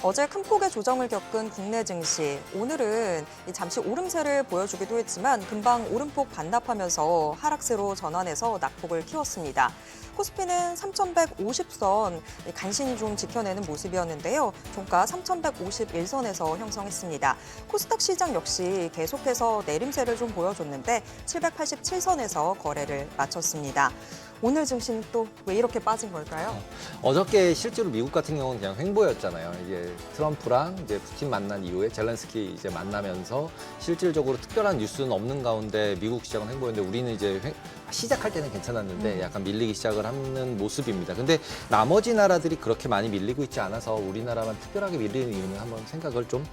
어제 큰 폭의 조정을 겪은 국내 증시. 오늘은 잠시 오름세를 보여주기도 했지만 금방 오름폭 반납하면서 하락세로 전환해서 낙폭을 키웠습니다. 코스피는 3,150선 간신히 좀 지켜내는 모습이었는데요. 종가 3,151선에서 형성했습니다. 코스닥 시장 역시 계속해서 내림세를 좀 보여줬는데 787선에서 거래를 마쳤습니다. 오늘 증시는 또 왜 이렇게 빠진 걸까요? 어저께 실제로 미국 같은 경우는 그냥 횡보였잖아요. 이게 트럼프랑 이제 푸틴 만난 이후에 젤렌스키 이제 만나면서 실질적으로 특별한 뉴스는 없는 가운데 미국 시장은 횡보였는데 우리는 이제 시작할 때는 괜찮았는데 약간 밀리기 시작을 하는 모습입니다. 근데 나머지 나라들이 그렇게 많이 밀리고 있지 않아서 우리나라만 특별하게 밀리는 이유는 한번 생각을 좀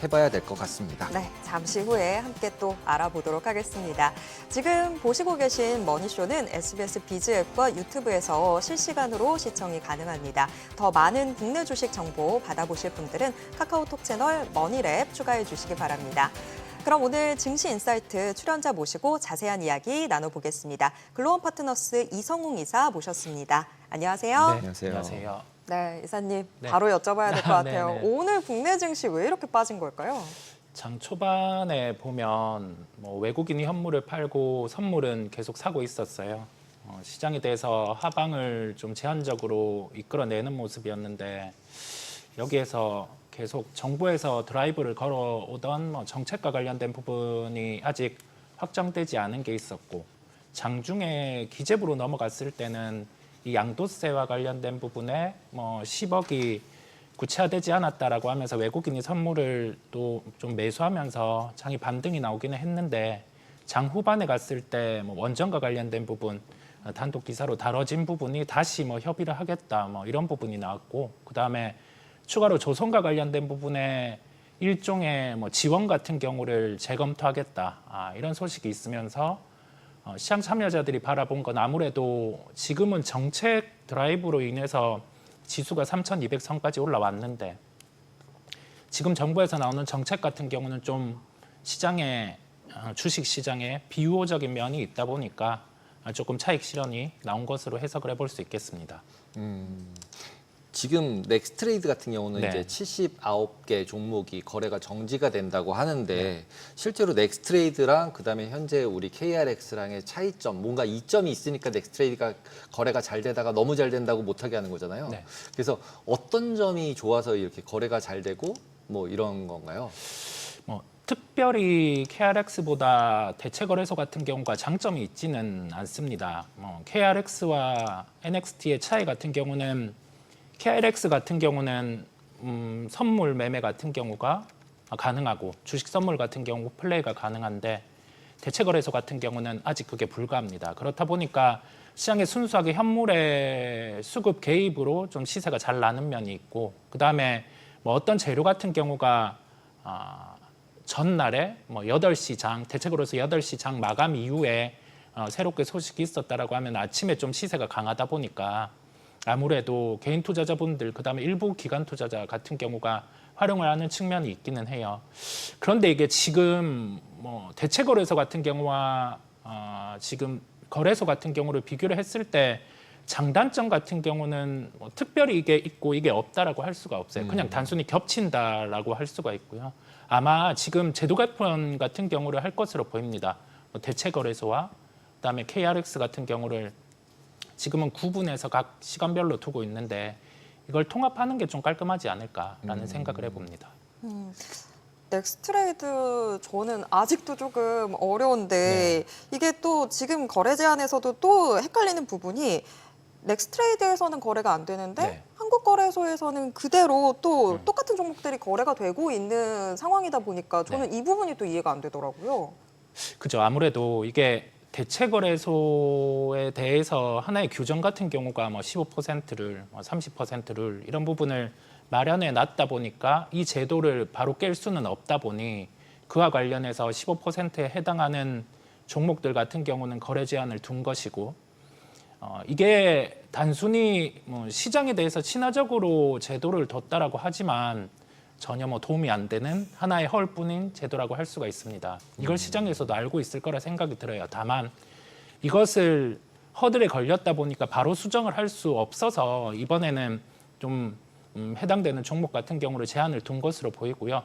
해봐야 될 것 같습니다. 네, 잠시 후에 함께 또 알아보도록 하겠습니다. 지금 보시고 계신 머니쇼는 SBS 비즈 앱과 유튜브에서 실시간으로 시청이 가능합니다. 더 많은 국내 주식 정보 받아보실 분들은 카카오톡 채널 머니랩 추가해 주시기 바랍니다. 그럼 오늘 증시 인사이트 출연자 모시고 자세한 이야기 나눠보겠습니다. 글로원 파트너스 이성웅 이사 모셨습니다. 안녕하세요. 네, 안녕하세요. 네, 이사님 네. 바로 여쭤봐야 될 것 같아요. 네네. 오늘 국내 증시 왜 이렇게 빠진 걸까요? 장 초반에 보면 외국인이 현물을 팔고 선물은 계속 사고 있었어요. 시장에 대해서 하방을 좀 제한적으로 이끌어내는 모습이었는데 여기에서 계속 정부에서 드라이브를 걸어오던 정책과 관련된 부분이 아직 확정되지 않은 게 있었고 장중에 기재부로 넘어갔을 때는 이 양도세와 관련된 부분에 10억이 구체화되지 않았다라고 하면서 외국인이 선물을 또 좀 매수하면서 장이 반등이 나오기는 했는데 장 후반에 갔을 때 원전과 관련된 부분 단독 기사로 다뤄진 부분이 다시 협의를 하겠다 이런 부분이 나왔고 그다음에 추가로 조선과 관련된 부분에 일종의 지원 같은 경우를 재검토하겠다 이런 소식이 있으면서 시장 참여자들이 바라본 건 아무래도 지금은 정책 드라이브로 인해서 지수가 3,200선까지 올라왔는데 지금 정부에서 나오는 정책 같은 경우는 좀 시장에 주식 시장에 비유호적인 면이 있다 보니까 조금 차익 실현이 나온 것으로 해석을 해볼 수 있겠습니다. 지금 넥스트레이드 같은 경우는 네. 이제 79개 종목이 거래가 정지가 된다고 하는데 네. 실제로 넥스트레이드랑 그다음에 현재 우리 KRX랑의 차이점, 뭔가 이점이 있으니까 넥스트레이드가 거래가 잘 되다가 너무 잘 된다고 못하게 하는 거잖아요. 네. 그래서 어떤 점이 좋아서 이렇게 거래가 잘 되고 이런 건가요? 특별히 KRX보다 대체거래소 같은 경우가 장점이 있지는 않습니다. KRX와 NXT의 차이 같은 경우는 KRX 같은 경우는 선물 매매 같은 경우가 가능하고 주식 선물 같은 경우 플레이가 가능한데 대체거래소 같은 경우는 아직 그게 불가합니다. 그렇다 보니까 시장에 순수하게 현물의 수급 개입으로 좀 시세가 잘 나는 면이 있고 그다음에 어떤 재료 같은 경우가 전날에 8시 장 대체거래소 8시 장 마감 이후에 새롭게 소식이 있었다라고 하면 아침에 좀 시세가 강하다 보니까 아무래도 개인 투자자분들 그다음에 일부 기관 투자자 같은 경우가 활용을 하는 측면이 있기는 해요. 그런데 이게 지금 대체거래소 같은 경우와 지금 거래소 같은 경우를 비교를 했을 때 장단점 같은 경우는 특별히 이게 있고 이게 없다라고 할 수가 없어요. 그냥 단순히 겹친다라고 할 수가 있고요. 아마 지금 제도 개편 같은 경우를 할 것으로 보입니다. 대체거래소와 그다음에 KRX 같은 경우를 지금은 구분해서 각 시간별로 두고 있는데 이걸 통합하는 게 좀 깔끔하지 않을까라는 생각을 해봅니다. 넥스트레이드 저는 아직도 조금 어려운데 네. 이게 또 지금 거래 제한에서도 또 헷갈리는 부분이 넥스트레이드에서는 거래가 안 되는데 네. 한국거래소에서는 그대로 또 똑같은 종목들이 거래가 되고 있는 상황이다 보니까 저는 이 부분이 또 이해가 안 되더라고요. 그죠. 아무래도 이게 대체거래소에 대해서 하나의 규정 같은 경우가 15%를 30%를 이런 부분을 마련해 놨다 보니까 이 제도를 바로 깰 수는 없다 보니 그와 관련해서 15%에 해당하는 종목들 같은 경우는 거래 제한을 둔 것이고 이게 단순히 시장에 대해서 친화적으로 제도를 뒀다라고 하지만 전혀 도움이 안 되는 하나의 허울뿐인 제도라고 할 수가 있습니다. 이걸 시장에서도 알고 있을 거라 생각이 들어요. 다만 이것을 허들에 걸렸다 보니까 바로 수정을 할 수 없어서 이번에는 좀 해당되는 종목 같은 경우를 제한을 둔 것으로 보이고요.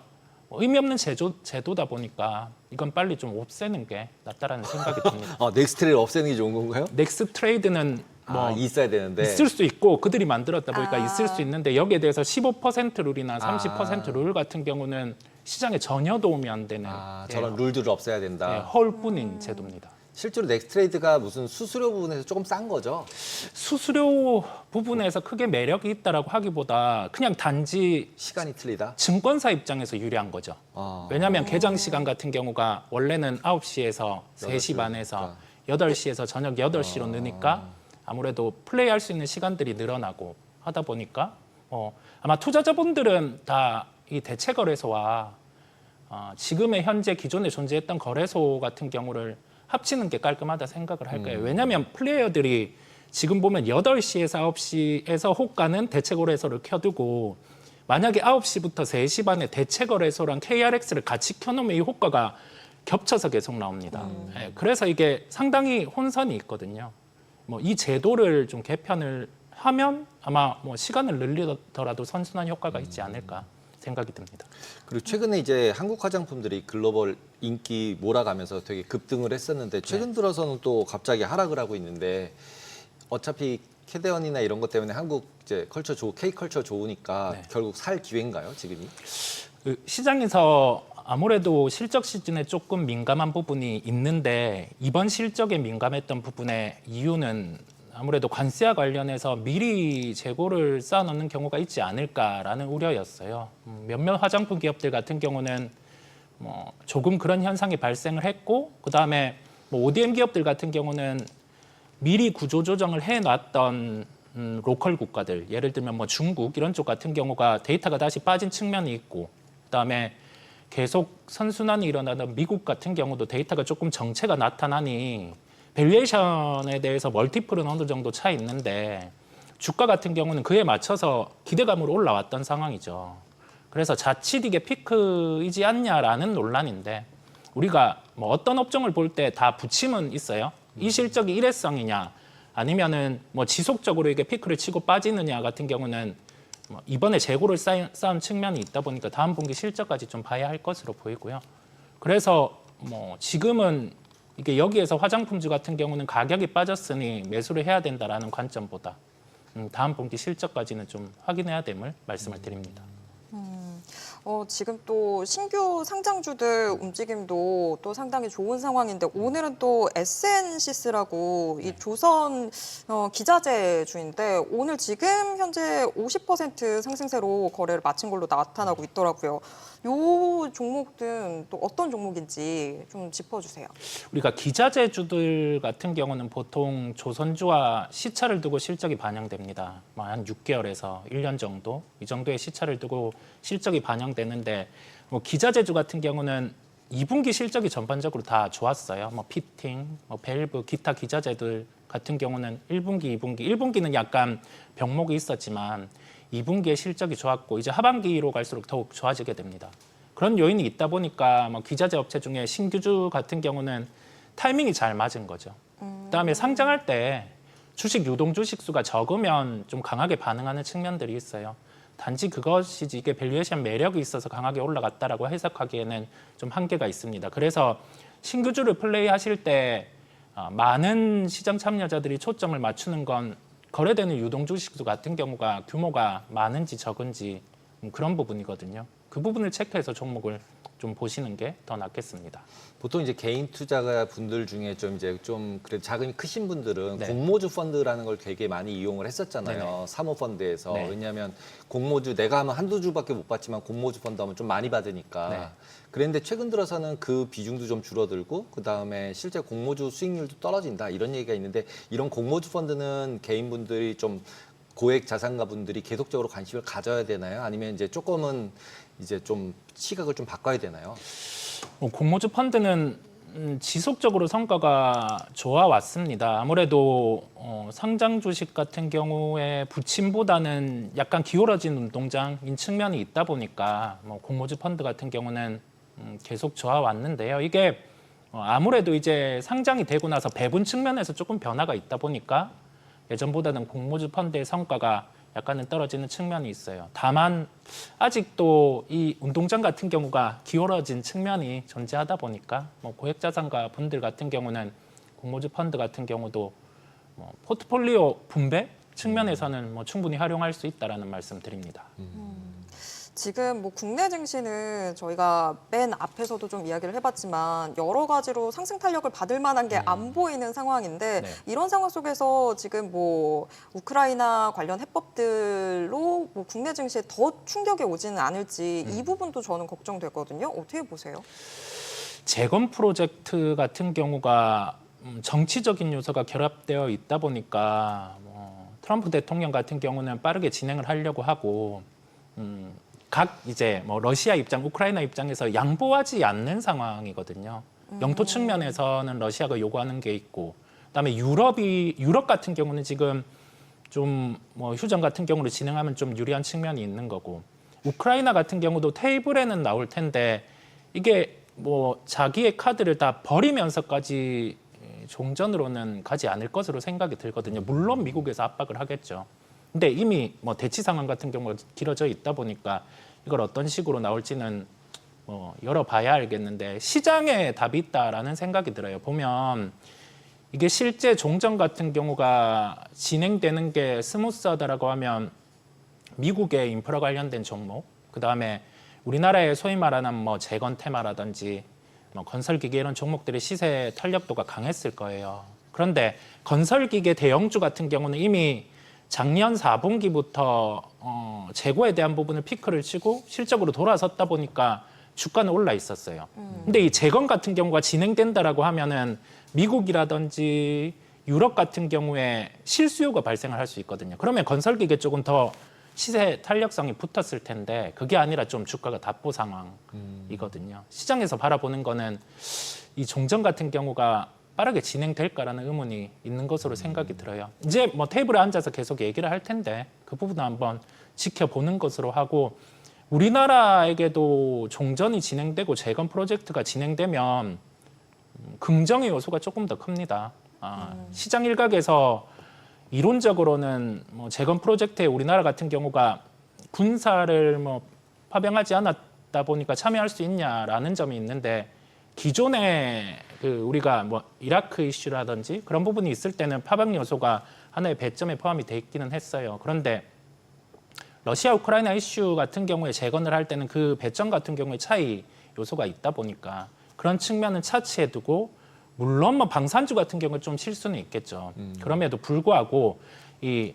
의미 없는 제도다 보니까 이건 빨리 좀 없애는 게 낫다라는 생각이 듭니다. 넥스트레이를 없애는 게 좋은 건가요? 넥스 트레이드는 뭐 있어야 되는데. 있을 수 있고 그들이 만들었다 보니까 있을 수 있는데 여기에 대해서 15% 룰이나 30%룰 같은 경우는 시장에 전혀 도움이 안 되는 저런 룰들을 없애야 된다. 허울뿐인 제도입니다. 실제로 넥스트레이드가 무슨 수수료 부분에서 조금 싼 거죠? 수수료 부분에서 크게 매력이 있다라고 하기보다 그냥 단지 시간이 틀리다? 증권사 입장에서 유리한 거죠. 왜냐하면 개장 시간 같은 경우가 원래는 9시에서 3시 반에서 8시에서 저녁 8시로 느니까 아무래도 플레이할 수 있는 시간들이 늘어나고 하다 보니까 아마 투자자분들은 다 이 대체 거래소와 지금의 현재 기존에 존재했던 거래소 같은 경우를 합치는 게 깔끔하다 생각을 할 거예요. 왜냐하면 플레이어들이 지금 보면 8시에서 9시에서 호가는 대체 거래소를 켜두고 만약에 9시부터 3시 반에 대체 거래소랑 KRX를 같이 켜놓으면 이 호가가 겹쳐서 계속 나옵니다. 그래서 이게 상당히 혼선이 있거든요. 뭐 이 제도를 좀 개편을 하면 아마 뭐 시간을 늘리더라도 선순환 효과가 있지 않을까 생각이 듭니다. 그리고 최근에 이제 한국 화장품들이 글로벌 인기 몰아가면서 되게 급등을 했었는데 최근 들어서는 또 갑자기 하락을 하고 있는데 어차피 캐대언이나 이런 것 때문에 한국 이제 K컬처 좋으니까 결국 살 기회인가요, 지금이? 그 시장에서 아무래도 실적 시즌에 조금 민감한 부분이 있는데 이번 실적에 민감했던 부분의 이유는 아무래도 관세와 관련해서 미리 재고를 쌓아놓는 경우가 있지 않을까라는 우려였어요. 몇몇 화장품 기업들 같은 경우는 뭐 조금 그런 현상이 발생을 했고 그다음에 뭐 ODM 기업들 같은 경우는 미리 구조조정을 해놨던 로컬 국가들, 예를 들면 뭐 중국 이런 쪽 같은 경우가 데이터가 다시 빠진 측면이 있고 그다음에 계속 선순환이 일어나던 미국 같은 경우도 데이터가 조금 정체가 나타나니 밸류에이션에 대해서 멀티플은 어느 정도 차 있는데 주가 같은 경우는 그에 맞춰서 기대감으로 올라왔던 상황이죠. 그래서 자칫 이게 피크이지 않냐라는 논란인데 우리가 뭐 어떤 업종을 볼 때 다 부침은 있어요. 이 실적이 일회성이냐 아니면은 뭐 지속적으로 이게 피크를 치고 빠지느냐 같은 경우는 뭐 이번에 재고를 쌓은 측면이 있다 보니까 다음 분기 실적까지 좀 봐야 할 것으로 보이고요. 그래서 뭐 지금은 이게 여기에서 화장품주 같은 경우는 가격이 빠졌으니 매수를 해야 된다라는 관점보다 다음 분기 실적까지는 좀 확인해야 됨을 말씀을 드립니다. 지금 또 신규 상장주들 움직임도 또 상당히 좋은 상황인데 오늘은 또 SNCS라고 이 조선 기자재주인데 오늘 지금 현재 50% 상승세로 거래를 마친 걸로 나타나고 있더라고요. 요 종목은 또 어떤 종목인지 좀 짚어주세요. 우리가 기자재주들 같은 경우는 보통 조선주와 시차를 두고 실적이 반영됩니다. 한 6개월에서 1년 정도 이 정도의 시차를 두고 실적이 반영되는데 뭐 기자재주 같은 경우는 2분기 실적이 전반적으로 다 좋았어요. 뭐 피팅, 뭐 밸브, 기타 기자재들 같은 경우는 1분기, 2분기, 1분기는 약간 병목이 있었지만 2분기에 실적이 좋았고 이제 하반기로 갈수록 더욱 좋아지게 됩니다. 그런 요인이 있다 보니까 뭐 기자재 업체 중에 신규주 같은 경우는 타이밍이 잘 맞은 거죠. 그다음에 상장할 때 주식 유동 주식 수가 적으면 좀 강하게 반응하는 측면들이 있어요. 단지 그것이지 이게 밸류에이션 매력이 있어서 강하게 올라갔다라고 해석하기에는 좀 한계가 있습니다. 그래서 신규주를 플레이하실 때 많은 시장 참여자들이 초점을 맞추는 건 거래되는 유동 주식수 같은 경우가 규모가 많은지 적은지 그런 부분이거든요. 그 부분을 체크해서 종목을 좀 보시는 게 더 낫겠습니다. 보통 이제 개인 투자가 분들 중에 좀 그래도 자금이 크신 분들은 네. 공모주 펀드라는 걸 되게 많이 이용을 했었잖아요. 네네. 사모펀드에서. 네. 왜냐하면 공모주 내가 하면 한두 주밖에 못 받지만 공모주 펀드 하면 좀 많이 받으니까. 네. 그런데 최근 들어서는 그 비중도 좀 줄어들고 그다음에 실제 공모주 수익률도 떨어진다 이런 얘기가 있는데 이런 공모주 펀드는 개인분들이 좀 고액 자산가 분들이 계속적으로 관심을 가져야 되나요? 아니면 이제 조금은 이제 좀 시각을 좀 바꿔야 되나요? 공모주 펀드는 지속적으로 성과가 좋아왔습니다. 아무래도 상장 주식 같은 경우에 부침보다는 약간 기울어진 운동장인 측면이 있다 보니까 뭐 공모주 펀드 같은 경우는 계속 좋아왔는데요. 이게 아무래도 이제 상장이 되고 나서 배분 측면에서 조금 변화가 있다 보니까 예전보다는 공모주 펀드의 성과가 약간은 떨어지는 측면이 있어요. 다만 아직도 이 운동장 같은 경우가 기울어진 측면이 존재하다 보니까 뭐 고액자산가 분들 같은 경우는 공모주 펀드 같은 경우도 뭐 포트폴리오 분배 측면에서는 뭐 충분히 활용할 수 있다라는 말씀 드립니다. 지금 뭐 국내 증시는 저희가 맨 앞에서도 좀 이야기를 해봤지만 여러 가지로 상승 탄력을 받을 만한 게 안 보이는 상황인데 네. 이런 상황 속에서 지금 뭐 우크라이나 관련 해법들로 뭐 국내 증시에 더 충격이 오지는 않을지 이 부분도 저는 걱정되거든요. 어떻게 보세요? 재건 프로젝트 같은 경우가 정치적인 요소가 결합되어 있다 보니까 뭐 트럼프 대통령 같은 경우는 빠르게 진행을 하려고 하고 각 이제 뭐 러시아 입장, 우크라이나 입장에서 양보하지 않는 상황이거든요. 영토 측면에서는 러시아가 요구하는 게 있고, 그다음에 유럽 같은 경우는 지금 좀 뭐 휴전 같은 경우로 진행하면 좀 유리한 측면이 있는 거고, 우크라이나 같은 경우도 테이블에는 나올 텐데 이게 뭐 자기의 카드를 다 버리면서까지 종전으로는 가지 않을 것으로 생각이 들거든요. 물론 미국에서 압박을 하겠죠. 근데 이미 뭐 대치 상황 같은 경우가 길어져 있다 보니까 이걸 어떤 식으로 나올지는 뭐 열어봐야 알겠는데 시장에 답이 있다라는 생각이 들어요. 보면 이게 실제 종전 같은 경우가 진행되는 게 스무스하다라고 하면 미국의 인프라 관련된 종목, 그 다음에 우리나라의 소위 말하는 뭐 재건 테마라든지 뭐 건설기계 이런 종목들의 시세 탄력도가 강했을 거예요. 그런데 건설기계 대형주 같은 경우는 이미 작년 4분기부터 재고에 대한 부분을 피크를 치고 실적으로 돌아섰다 보니까 주가는 올라 있었어요. 근데 이 재건 같은 경우가 진행된다라고 하면은 미국이라든지 유럽 같은 경우에 실수요가 발생을 할 수 있거든요. 그러면 건설기계 쪽은 더 시세 탄력성이 붙었을 텐데 그게 아니라 좀 주가가 답보 상황이거든요. 시장에서 바라보는 거는 이 종전 같은 경우가 빠르게 진행될까라는 의문이 있는 것으로 생각이 들어요. 이제 뭐 테이블에 앉아서 계속 얘기를 할 텐데 그 부분은 한번 지켜보는 것으로 하고, 우리나라에게도 종전이 진행되고 재건 프로젝트가 진행되면 긍정의 요소가 조금 더 큽니다. 시장 일각에서 이론적으로는 뭐 재건 프로젝트에 우리나라 같은 경우가 군사를 뭐 파병하지 않았다 보니까 참여할 수 있냐라는 점이 있는데, 기존에 그 우리가 뭐 이라크 이슈라든지 그런 부분이 있을 때는 파병 요소가 하나의 배점에 포함이 돼 있기는 했어요. 그런데 러시아 우크라이나 이슈 같은 경우에 재건을 할 때는 그 배점 같은 경우에 차이 요소가 있다 보니까 그런 측면은 차치해 두고, 물론 뭐 방산주 같은 경우는 좀 실수는 있겠죠. 그럼에도 불구하고 이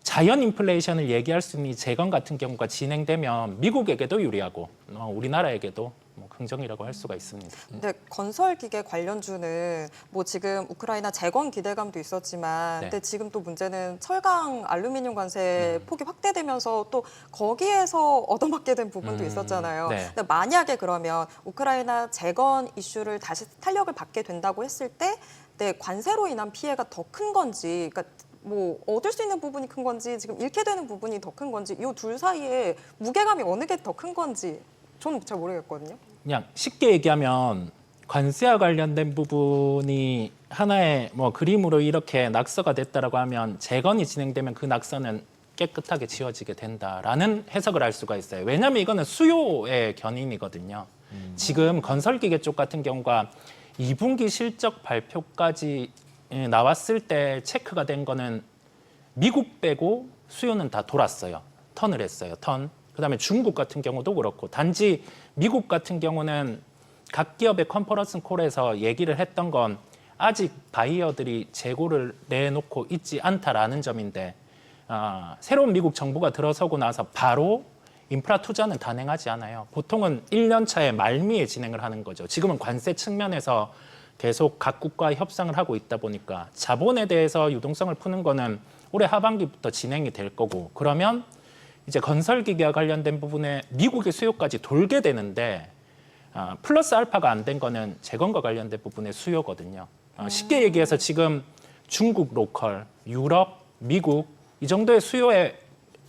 자연 인플레이션을 얘기할 수 있는 이 재건 같은 경우가 진행되면 미국에게도 유리하고 우리나라에게도 뭐 긍정이라고 할 수가 있습니다. 근데 건설기계 관련주는 뭐 지금 우크라이나 재건 기대감도 있었지만 네. 근데 지금 또 문제는 철강 알루미늄 관세 폭이 확대되면서 또 거기에서 얻어맞게 된 부분도 있었잖아요. 네. 근데 만약에 그러면 우크라이나 재건 이슈를 다시 탄력을 받게 된다고 했을 때 네, 관세로 인한 피해가 더 큰 건지, 그러니까 뭐 얻을 수 있는 부분이 큰 건지 지금 잃게 되는 부분이 더 큰 건지 이 둘 사이에 무게감이 어느 게 더 큰 건지 저는 잘 모르겠거든요. 그냥 쉽게 얘기하면 관세와 관련된 부분이 하나의 뭐 그림으로 이렇게 낙서가 됐다라고 하면 재건이 진행되면 그 낙서는 깨끗하게 지워지게 된다라는 해석을 할 수가 있어요. 왜냐하면 이거는 수요의 견인이거든요. 지금 건설기계 쪽 같은 경우가 2분기 실적 발표까지 나왔을 때 체크가 된 거는 미국 빼고 수요는 다 돌았어요. 턴을 했어요. 턴. 그다음에 중국 같은 경우도 그렇고, 단지 미국 같은 경우는 각 기업의 컨퍼런스 콜에서 얘기를 했던 건 아직 바이어들이 재고를 내놓고 있지 않다라는 점인데, 새로운 미국 정부가 들어서고 나서 바로 인프라 투자는 단행하지 않아요. 보통은 1년 차에 말미에 진행을 하는 거죠. 지금은 관세 측면에서 계속 각국과 협상을 하고 있다 보니까 자본에 대해서 유동성을 푸는 거는 올해 하반기부터 진행이 될 거고, 그러면 이제 건설기계와 관련된 부분에 미국의 수요까지 돌게 되는데 플러스 알파가 안 된 거는 재건과 관련된 부분의 수요거든요. 쉽게 얘기해서 지금 중국 로컬, 유럽, 미국 이 정도의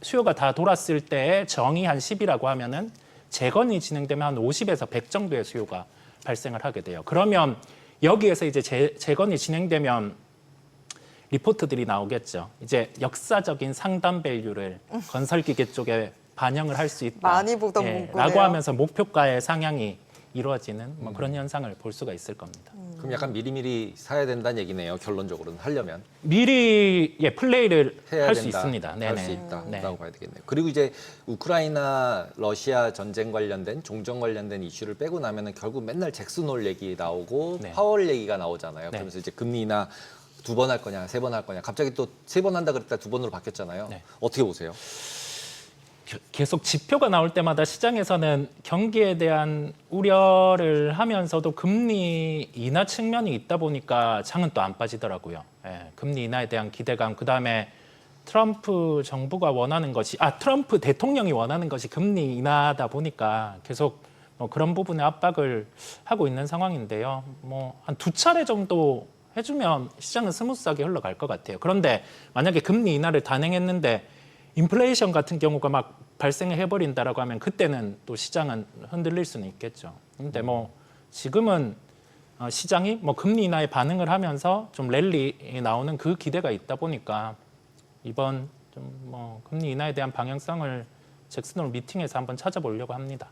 수요가 다 돌았을 때의 정의 한 10이라고 하면은 재건이 진행되면 한 50에서 100 정도의 수요가 발생을 하게 돼요. 그러면 여기에서 이제 재건이 진행되면 리포트들이 나오겠죠. 이제 역사적인 상단 밸류를 건설기계 쪽에 반영을 할 수 있다. 많이 보던 문구네요. 라고 하면서 목표가의 상향이 이루어지는 뭐 그런 현상을 볼 수가 있을 겁니다. 그럼 약간 미리미리 사야 된다는 얘기네요. 결론적으로는 하려면 미리 플레이를 해야 할 수 된다. 있습니다. 할 네네. 수 있다라고 네. 봐야 되겠네요. 그리고 이제 우크라이나 러시아 전쟁 관련된 종전 관련된 이슈를 빼고 나면은 결국 맨날 잭슨홀 얘기 나오고 네. 파월 얘기가 나오잖아요. 네. 그러면서 이제 금리 인하 2번 할 거냐, 3번 할 거냐. 갑자기 또 3번 한다 그랬다 2번으로 바뀌었잖아요. 네. 어떻게 보세요? 계속 지표가 나올 때마다 시장에서는 경기에 대한 우려를 하면서도 금리 인하 측면이 있다 보니까 장은 또 안 빠지더라고요. 금리 인하에 대한 기대감, 그다음에 트럼프 정부가 원하는 것이 트럼프 대통령이 원하는 것이 금리 인하다 보니까 계속 그런 부분에 압박을 하고 있는 상황인데요. 한 2차례 정도 해주면 시장은 스무스하게 흘러갈 것 같아요. 그런데 만약에 금리 인하를 단행했는데 인플레이션 같은 경우가 막 발생을 해버린다라고 하면 그때는 또 시장은 흔들릴 수는 있겠죠. 근데 지금은 시장이 금리 인하에 반응을 하면서 좀 랠리 나오는 그 기대가 있다 보니까 이번 좀 금리 인하에 대한 방향성을 잭슨홀 미팅에서 한번 찾아보려고 합니다.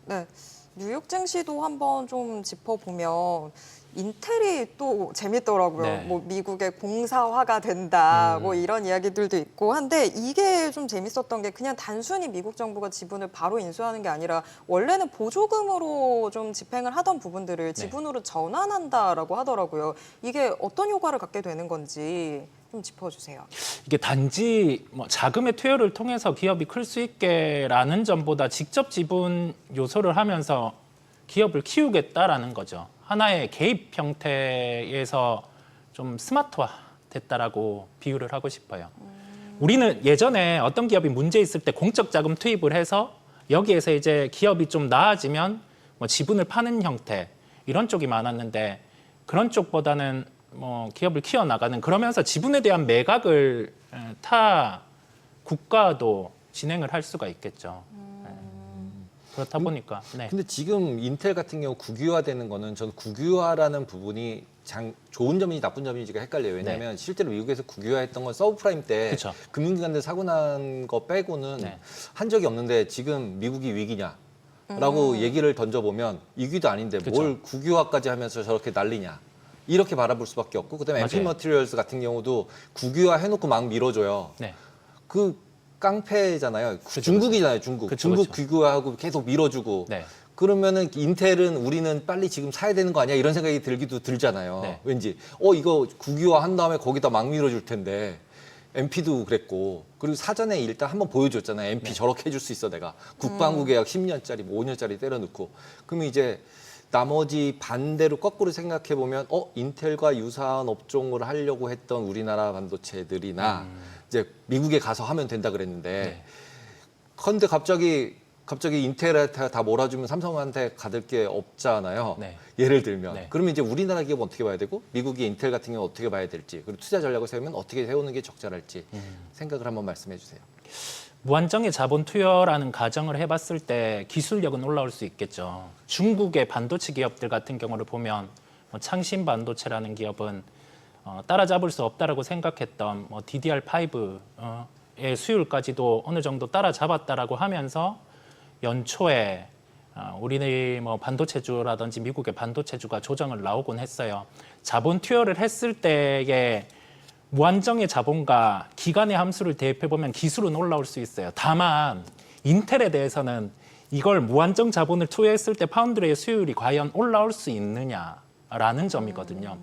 네, 뉴욕 증시도 한번 좀 짚어보면 인텔이 또 재밌더라고요. 네. 미국의 공사화가 된다, 이런 이야기들도 있고 한데 이게 좀 재밌었던 게 그냥 단순히 미국 정부가 지분을 바로 인수하는 게 아니라 원래는 보조금으로 좀 집행을 하던 부분들을 지분으로 전환한다라고 하더라고요. 이게 어떤 효과를 갖게 되는 건지 좀 짚어주세요. 이게 단지 자금의 투여를 통해서 기업이 클 수 있게라는 점보다 직접 지분 요소를 하면서 기업을 키우겠다라는 거죠. 하나의 개입 형태에서 좀 스마트화 됐다라고 비유를 하고 싶어요. 우리는 예전에 어떤 기업이 문제 있을 때 공적 자금 투입을 해서 여기에서 이제 기업이 좀 나아지면 지분을 파는 형태 이런 쪽이 많았는데 그런 쪽보다는 기업을 키워나가는 그러면서 지분에 대한 매각을 타 국가도 진행을 할 수가 있겠죠. 그렇다 보니까. 네. 근데 지금 인텔 같은 경우 국유화되는 거는 저는 국유화라는 부분이 좋은 점인지 나쁜 점인지가 헷갈려요. 왜냐하면 실제로 미국에서 국유화했던 건 서브프라임 때 그쵸. 금융기관들 사고 난 거 빼고는 네. 한 적이 없는데 지금 미국이 위기냐? 라고 얘기를 던져보면 위기도 아닌데 뭘 국유화까지 하면서 저렇게 난리냐? 이렇게 바라볼 수밖에 없고 그다음에 MP 맞아요. 머티리얼스 같은 경우도 국유화 해놓고 막 밀어줘요. 네. 그 깡패잖아요. 중국이잖아요, 중국. 그쵸, 중국 그쵸. 귀국하고 계속 밀어주고. 네. 그러면은 인텔은 우리는 빨리 지금 사야 되는 거 아니야? 이런 생각이 들기도 들잖아요. 네. 왠지 이거 국유화 한 다음에 거기다 막 밀어줄 텐데. MP도 그랬고 그리고 사전에 일단 한번 보여줬잖아요. MP 저렇게 해줄 수 있어 내가. 국방부 계약 10년짜리, 5년짜리 때려넣고. 그러면 이제 나머지 반대로 거꾸로 생각해 보면 인텔과 유사한 업종을 하려고 했던 우리나라 반도체들이나 이제 미국에 가서 하면 된다 그랬는데 그런데 갑자기 인텔한테 다 몰아주면 삼성한테 받을 게 없잖아요. 네. 예를 들면. 네. 그러면 이제 우리나라 기업은 어떻게 봐야 되고 미국의 인텔 같은 경우는 어떻게 봐야 될지 그리고 투자 전략을 세우면 어떻게 세우는 게 적절할지 생각을 한번 말씀해 주세요. 무한정의 자본 투여라는 가정을 해봤을 때 기술력은 올라올 수 있겠죠. 중국의 반도체 기업들 같은 경우를 보면 창신 반도체라는 기업은 따라잡을 수 없다라고 생각했던 DDR5의 수율까지도 어느 정도 따라잡았다라고 하면서 연초에 우리 반도체주라든지 미국의 반도체주가 조정을 나오곤 했어요. 자본 투여를 했을 때의 무한정의 자본과 기간의 함수를 대입해 보면 기술은 올라올 수 있어요. 다만 인텔에 대해서는 이걸 무한정 자본을 투여했을 때 파운드리의 수율이 과연 올라올 수 있느냐라는 점이거든요.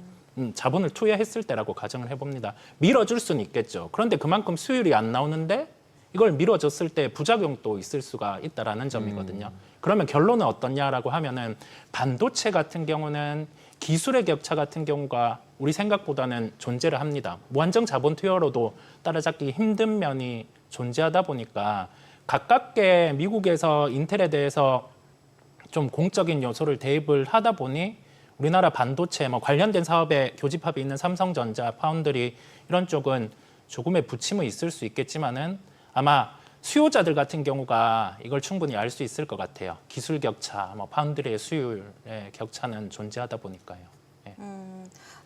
자본을 투여했을 때라고 가정을 해봅니다. 밀어줄 수는 있겠죠. 그런데 그만큼 수율이 안 나오는데 이걸 밀어줬을 때 부작용도 있을 수가 있다라는 점이거든요. 그러면 결론은 어떠냐라고 하면은 반도체 같은 경우는 기술의 격차 같은 경우가 우리 생각보다는 존재를 합니다. 무한정 자본 투여로도 따라잡기 힘든 면이 존재하다 보니까 가깝게 미국에서 인텔에 대해서 좀 공적인 요소를 대입을 하다 보니 우리나라 반도체 관련된 사업에 교집합이 있는 삼성전자, 파운드리 이런 쪽은 조금의 부침은 있을 수 있겠지만은 아마 수요자들 같은 경우가 이걸 충분히 알 수 있을 것 같아요. 기술 격차, 파운드리의 수율의 격차는 존재하다 보니까요. 네.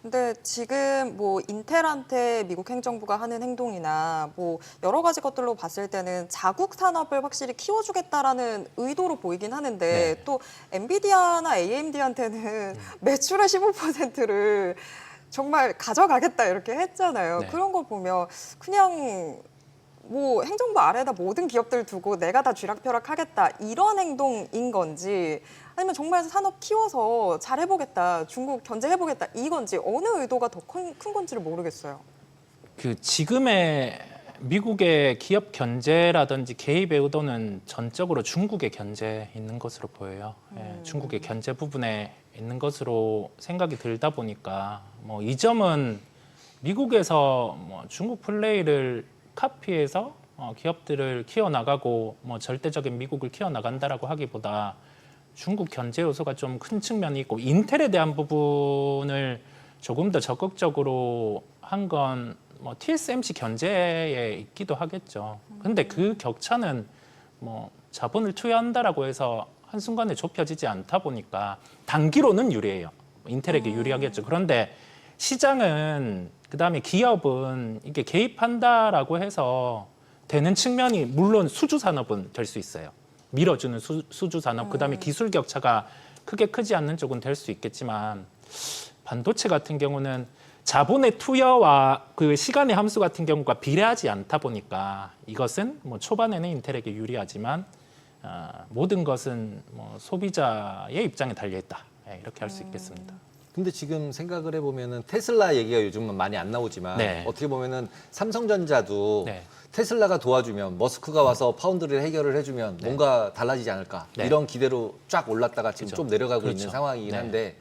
근데 지금 뭐 인텔한테 미국 행정부가 하는 행동이나 뭐 여러 가지 것들로 봤을 때는 자국 산업을 확실히 키워주겠다라는 의도로 보이긴 하는데 네. 또 엔비디아나 AMD한테는 매출의 15%를 정말 가져가겠다 이렇게 했잖아요. 네. 그런 거 보면 그냥 뭐 행정부 아래에다 모든 기업들 두고 내가 다 쥐락펴락하겠다 이런 행동인 건지 아니면 정말 산업 키워서 잘해보겠다 중국 견제해보겠다 이건지 어느 의도가 더 큰 건지를 모르겠어요. 그 지금의 미국의 기업 견제라든지 개입의 의도는 전적으로 중국의 견제에 있는 것으로 보여요. 예, 중국의 견제 부분에 있는 것으로 생각이 들다 보니까 뭐 이 점은 미국에서 뭐 중국 플레이를 카피해서 기업들을 키워나가고 뭐 절대적인 미국을 키워나간다라고 하기보다 중국 견제 요소가 좀 큰 측면이 있고 인텔에 대한 부분을 조금 더 적극적으로 한 건 뭐 TSMC 견제에 있기도 하겠죠. 근데 그 격차는 뭐 자본을 투여한다라고 해서 한순간에 좁혀지지 않다 보니까 단기로는 유리해요. 인텔에게 유리하겠죠. 그런데 시장은 그다음에 기업은 이게 개입한다라고 해서 되는 측면이 물론 수주 산업은 될 수 있어요. 밀어주는 수주 산업, 그다음에 기술 격차가 크게 크지 않는 쪽은 될 수 있겠지만 반도체 같은 경우는 자본의 투여와 그 시간의 함수 같은 경우가 비례하지 않다 보니까 이것은 뭐 초반에는 인텔에게 유리하지만 모든 것은 뭐 소비자의 입장에 달려 있다. 이렇게 할 수 있겠습니다. 근데 지금 생각을 해보면은 테슬라 얘기가 요즘은 많이 안 나오지만 네. 어떻게 보면은 삼성전자도 네. 테슬라가 도와주면 머스크가 와서 파운드를 해결을 해주면 네. 뭔가 달라지지 않을까 네. 이런 기대로 쫙 올랐다가 지금 그렇죠. 좀 내려가고 그렇죠. 있는 상황이긴 네. 한데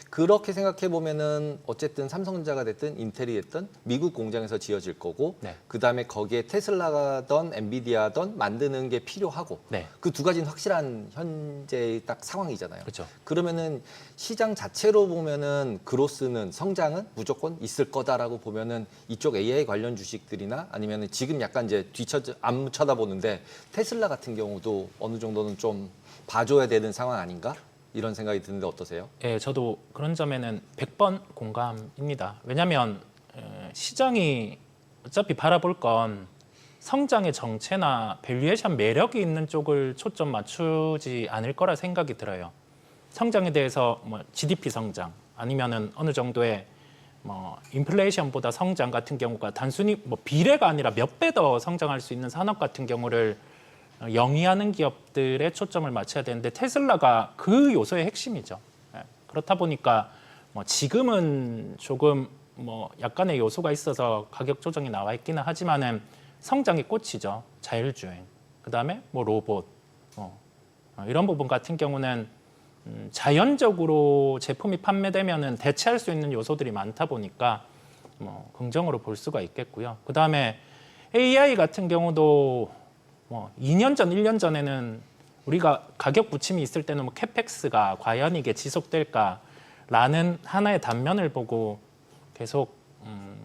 그렇게 생각해 보면은 어쨌든 삼성전자가 됐든 인텔이 됐든 미국 공장에서 지어질 거고 네. 그다음에 거기에 테슬라든 엔비디아든 만드는 게 필요하고 네. 그 두 가지는 확실한 현재의 딱 상황이잖아요. 그렇죠. 그러면은 시장 자체로 보면은 그로스는 성장은 무조건 있을 거다라고 보면은 이쪽 AI 관련 주식들이나 아니면은 지금 약간 이제 안 쳐다보는데 테슬라 같은 경우도 어느 정도는 좀 봐줘야 되는 상황 아닌가? 이런 생각이 드는데 어떠세요? 예, 저도 그런 점에는 100번 공감입니다. 왜냐하면 시장이 어차피 바라볼 건 성장의 정체나 밸류에이션 매력이 있는 쪽을 초점 맞추지 않을 거라 생각이 들어요. 성장에 대해서 뭐 GDP 성장 아니면은 어느 정도의 뭐 인플레이션보다 성장 같은 경우가 단순히 뭐 비례가 아니라 몇 배 더 성장할 수 있는 산업 같은 경우를 영위하는 기업들에 초점을 맞춰야 되는데 테슬라가 그 요소의 핵심이죠. 그렇다 보니까 뭐 지금은 조금 뭐 약간의 요소가 있어서 가격 조정이 나와 있기는 하지만은 성장의 꽃이죠. 자율주행, 그다음에 뭐 로봇, 이런 부분 같은 경우는 자연적으로 제품이 판매되면은 대체할 수 있는 요소들이 많다 보니까 뭐 긍정으로 볼 수가 있겠고요. 그다음에 AI 같은 경우도 뭐 2년 전, 1년 전에는 우리가 가격 부침이 있을 때는 뭐 캐펙스가 과연 이게 지속될까라는 하나의 단면을 보고 계속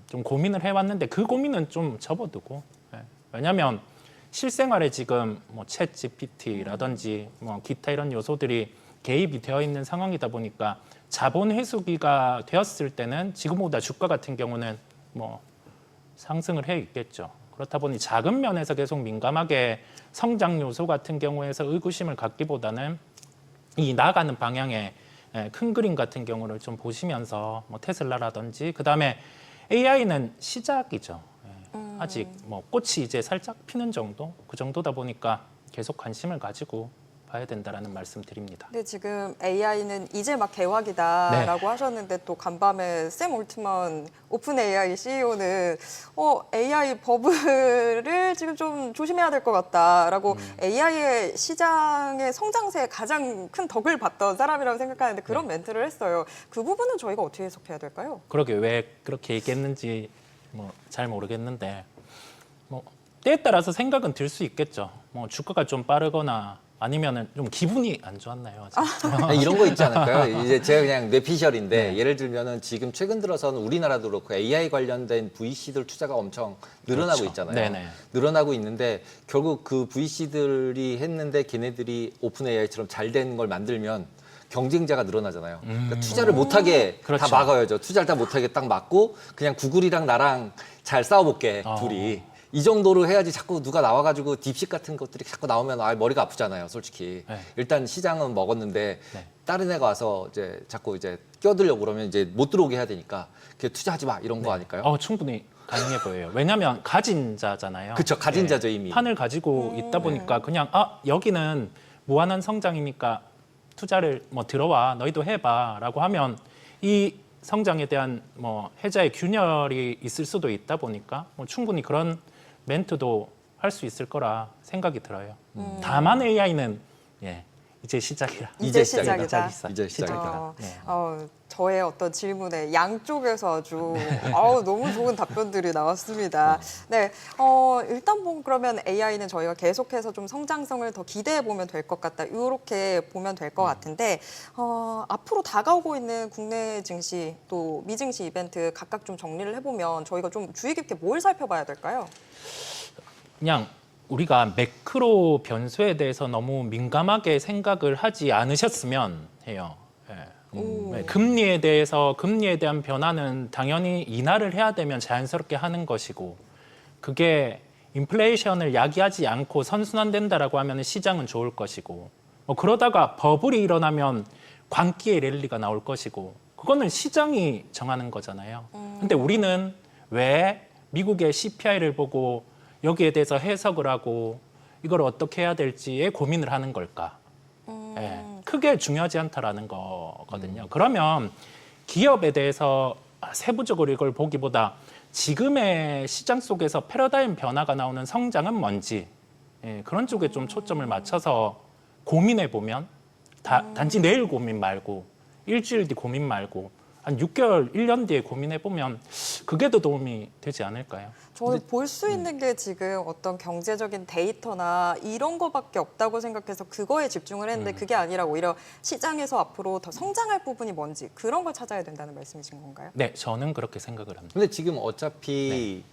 좀 고민을 해왔는데 그 고민은 좀 접어두고 왜냐하면 실생활에 지금 뭐 챗 GPT라든지 뭐 기타 이런 요소들이 개입이 되어 있는 상황이다 보니까 자본 회수기가 되었을 때는 지금보다 주가 같은 경우는 뭐 상승을 해 있겠죠. 그렇다 보니 작은 면에서 계속 민감하게 성장 요소 같은 경우에서 의구심을 갖기보다는 이 나아가는 방향의 큰 그림 같은 경우를 좀 보시면서 뭐 테슬라라든지 그다음에 AI는 시작이죠. 아직 뭐 꽃이 이제 살짝 피는 정도 그 정도다 보니까 계속 관심을 가지고 봐야 된다라는 말씀 드립니다. 근데 지금 AI는 이제 막 개화기다라고 네. 하셨는데 또 간밤에 샘 올트먼 오픈 AI CEO는 AI 버블을 지금 좀 조심해야 될 것 같다라고 AI의 시장의 성장세에 가장 큰 덕을 봤던 사람이라고 생각하는데 그런 멘트를 했어요. 그 부분은 저희가 어떻게 해석해야 될까요? 그러게 왜 그렇게 얘기했는지 뭐 잘 모르겠는데 뭐 때에 따라서 생각은 들 수 있겠죠. 뭐 주가가 좀 빠르거나 아니면은 좀 기분이 안 좋았나요? 아니, 이런 거 있지 않을까요? 이제 제가 그냥 뇌피셜인데 예를 들면은 지금 최근 들어서는 우리나라도 그렇고 AI 관련된 VC들 투자가 엄청 늘어나고 그렇죠. 있잖아요. 네네. 늘어나고 있는데 결국 그 VC들이 했는데 걔네들이 오픈 AI처럼 잘 된 걸 만들면 경쟁자가 늘어나잖아요. 그러니까 투자를 못하게 그렇죠. 다 막아야죠. 투자를 다 못하게 딱 막고 그냥 구글이랑 나랑 잘 싸워볼게 어. 둘이. 이 정도로 해야지 자꾸 누가 나와가지고 딥식 같은 것들이 자꾸 나오면 머리가 아프잖아요, 솔직히. 네. 일단 시장은 먹었는데 네. 다른 애가 와서 이제 자꾸 이제 껴들려고 그러면 이제 못 들어오게 해야 되니까 그 투자하지 마 이런 거 아닐까요? 충분히 가능해 보여요. 왜냐하면 가진 자잖아요. 그쵸, 가진 예. 자죠, 이미. 판을 가지고 있다 보니까 그냥 여기는 무한한 성장이니까 투자를 뭐 들어와 너희도 해봐라고 하면 이 성장에 대한 뭐 해자의 균열이 있을 수도 있다 보니까 뭐 충분히 그런 멘트도 할 수 있을 거라 생각이 들어요. 다만 AI는 이제 시작이라. 이제 시작이다. 시작이다. 이제 시작이다. 저의 어떤 질문에 양쪽에서 아주 너무 좋은 답변들이 나왔습니다. 네, 일단 그러면 AI는 저희가 계속해서 좀 성장성을 더 기대해 보면 될 것 같다. 이렇게 보면 될 것 같은데 앞으로 다가오고 있는 국내 증시 또 미증시 이벤트 각각 좀 정리를 해보면 저희가 좀 주의 깊게 뭘 살펴봐야 될까요? 그냥 우리가 매크로 변수에 대해서 너무 민감하게 생각을 하지 않으셨으면 해요. 금리에 대한 변화는 당연히 인하를 해야 되면 자연스럽게 하는 것이고 그게 인플레이션을 야기하지 않고 선순환된다라고 하면 시장은 좋을 것이고 그러다가 버블이 일어나면 광기의 랠리가 나올 것이고 그거는 시장이 정하는 거잖아요. 근데 우리는 왜 미국의 CPI를 보고 여기에 대해서 해석을 하고 이걸 어떻게 해야 될지에 고민을 하는 걸까? 크게 중요하지 않다라는 거거든요. 그러면 기업에 대해서 세부적으로 이걸 보기보다 지금의 시장 속에서 패러다임 변화가 나오는 성장은 뭔지 그런 쪽에 좀 초점을 맞춰서 고민해 보면 단지 내일 고민 말고 일주일 뒤 고민 말고 한 6개월, 1년 뒤에 고민해 보면 그게 더 도움이 되지 않을까요? 저는 볼 수 있는 게 지금 어떤 경제적인 데이터나 이런 거밖에 없다고 생각해서 그거에 집중을 했는데 그게 아니라 오히려 시장에서 앞으로 더 성장할 부분이 뭔지 그런 걸 찾아야 된다는 말씀이신 건가요? 네, 저는 그렇게 생각을 합니다. 근데 지금 어차피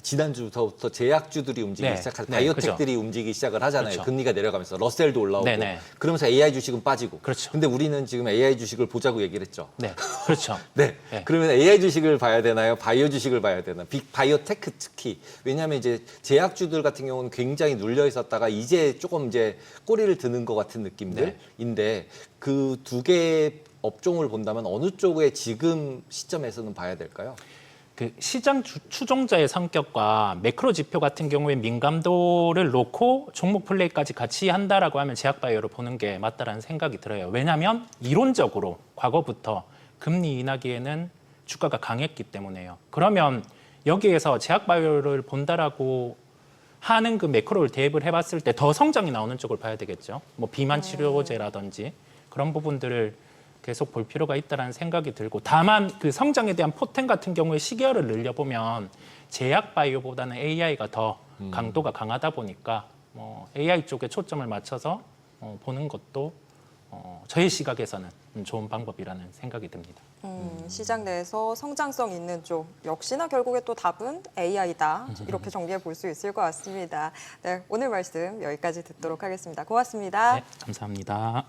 지난주부터 제약주들이 움직이기 시작하고 바이오텍들이 움직이기 시작을 하잖아요. 그렇죠. 금리가 내려가면서 러셀도 올라오고 네네. 그러면서 AI 주식은 빠지고. 그렇죠. 근데 우리는 지금 AI 주식을 보자고 얘기를 했죠. 네, 그렇죠. 네. 네. 그러면 AI 주식을 봐야 되나요? 바이오 주식을 봐야 되나? 바이오테크 특히. 왜냐하면 이제 제약주들 같은 경우는 굉장히 눌려 있었다가 이제 조금 이제 꼬리를 드는 것 같은 느낌들인데 그 두 개의 업종을 본다면 어느 쪽에 지금 시점에서는 봐야 될까요? 그 시장 추종자의 성격과 매크로 지표 같은 경우에 민감도를 놓고 종목 플레이까지 같이 한다라고 하면 제약바이오를 보는 게 맞다라는 생각이 들어요. 왜냐하면 이론적으로 과거부터 금리 인하기에는 주가가 강했기 때문에요. 그러면 여기에서 제약바이오를 본다라고 하는 그 매크로를 대입을 해봤을 때 더 성장이 나오는 쪽을 봐야 되겠죠. 뭐 비만 치료제라든지 그런 부분들을 계속 볼 필요가 있다는 생각이 들고 다만 그 성장에 대한 포텐 같은 경우에 시계열을 늘려보면 제약 바이오보다는 AI가 더 강도가 강하다 보니까 AI 쪽에 초점을 맞춰서 보는 것도 저희 시각에서는 좋은 방법이라는 생각이 듭니다. 시장 내에서 성장성 있는 쪽 역시나 결국에 또 답은 AI다 이렇게 정리해 볼 수 있을 것 같습니다. 네, 오늘 말씀 여기까지 듣도록 하겠습니다. 고맙습니다. 네, 감사합니다.